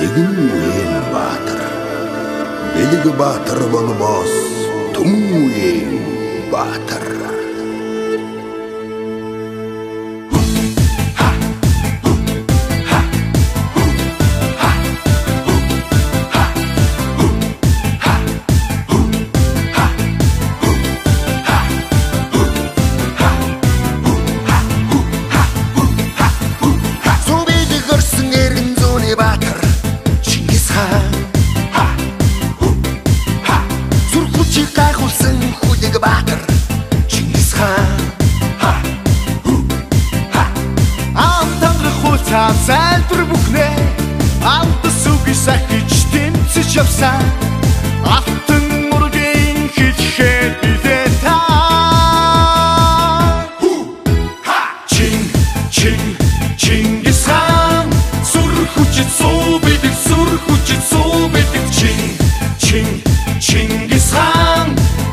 нэгэн үеийн баатар. Бэлэг баатар болмоос түмэн үеийн баатар. Сайлбар бүхнээ алда сүги сахиж тэмцэж явсан алтан мургийн хилхээр билээ та Чингис хаан сүр хүчит суу бидэг Чингис хаан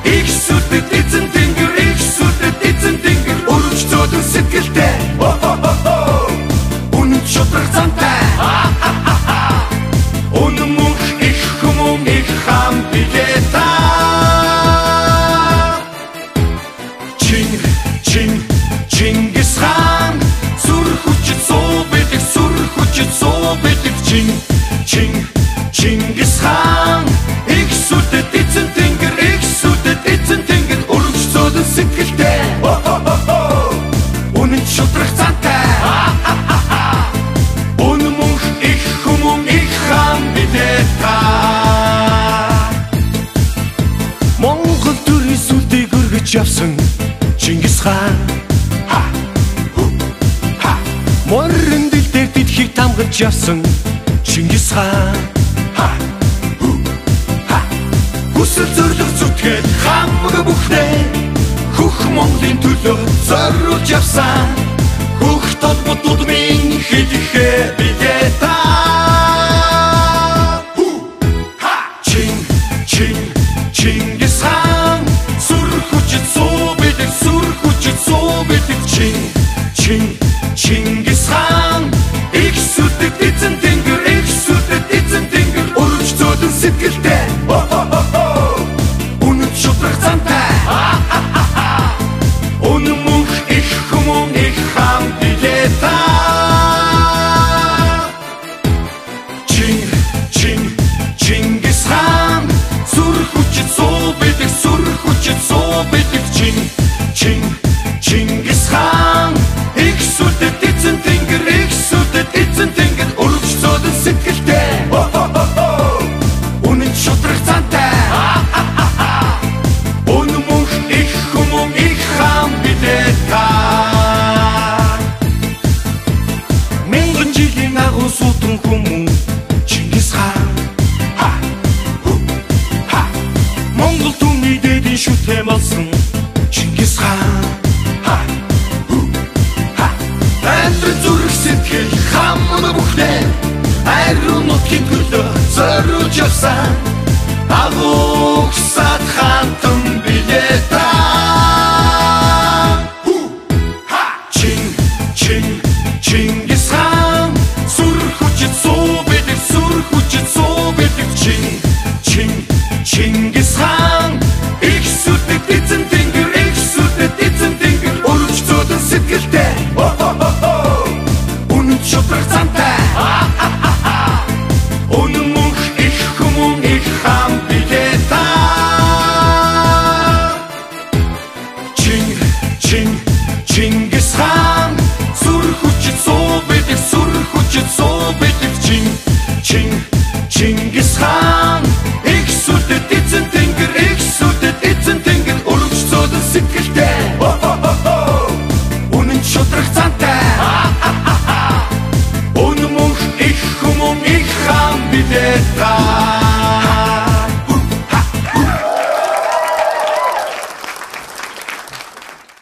их сүрдэд эзэн тэнгэр өрөвч зөөлөн сэтгэлтэй шудраг зантай өнөмөх их хүмүүн их хам билээ та Чингис хаан сүр хүчит суу бидэг Чингис хаан их сүрдэд эзэн тэнгэр өрөвч зөөлөн сэтгэлтэй үнэн шудраг зантай Монгол төрийн сүлдийг өргөж явсан Чингис хаан морин дэлдээр дэлхийг тамгаж явсан Чингис хаан хүсэл зориг зүтгээд хамаг бүхнээ хөх Монголын төлөө зориулж явсан хөх толботууд минь хэлэхээ билээ та Чингис хаан сүр хүчит суу бидэг Чингис хаан их сүрдэд эзэн тэнгэр өрөвч зөөлөн сэтгэлтэй үнэн шудраг зантай өнөмөх их хүмүүн их хам билээ та Чингис хаан сүр хүчит суу бидэг Чингис хаан их сүрдэд эзэн тэнгэр өрөвч зөөлөн сэтгэлтэй үнэн шудраг зантай өнөмөх их хүмүүн их хам билээ та мянган жилийн агуу суудан хүмүүн Чингис хаан Монгол түмний дэдийн шүтээ болсон Чингис хаан Амьдрал зүрх сэтгэл хамаг бүхнээ ариун нутгийн төлөө зориулж явсан агуу сад хантан билээ та Чингис хаан сүр хүчит суу бидэг Чингис хаан их сүрдэд эзэн тэнгэр өрөвч зөөлөн сэтгэлтэй үнэн шудраг зантай өнөмөх их хүмүүн их хам билээ та Чингис хаан сүр хүчит суу бидэг Чингис хаан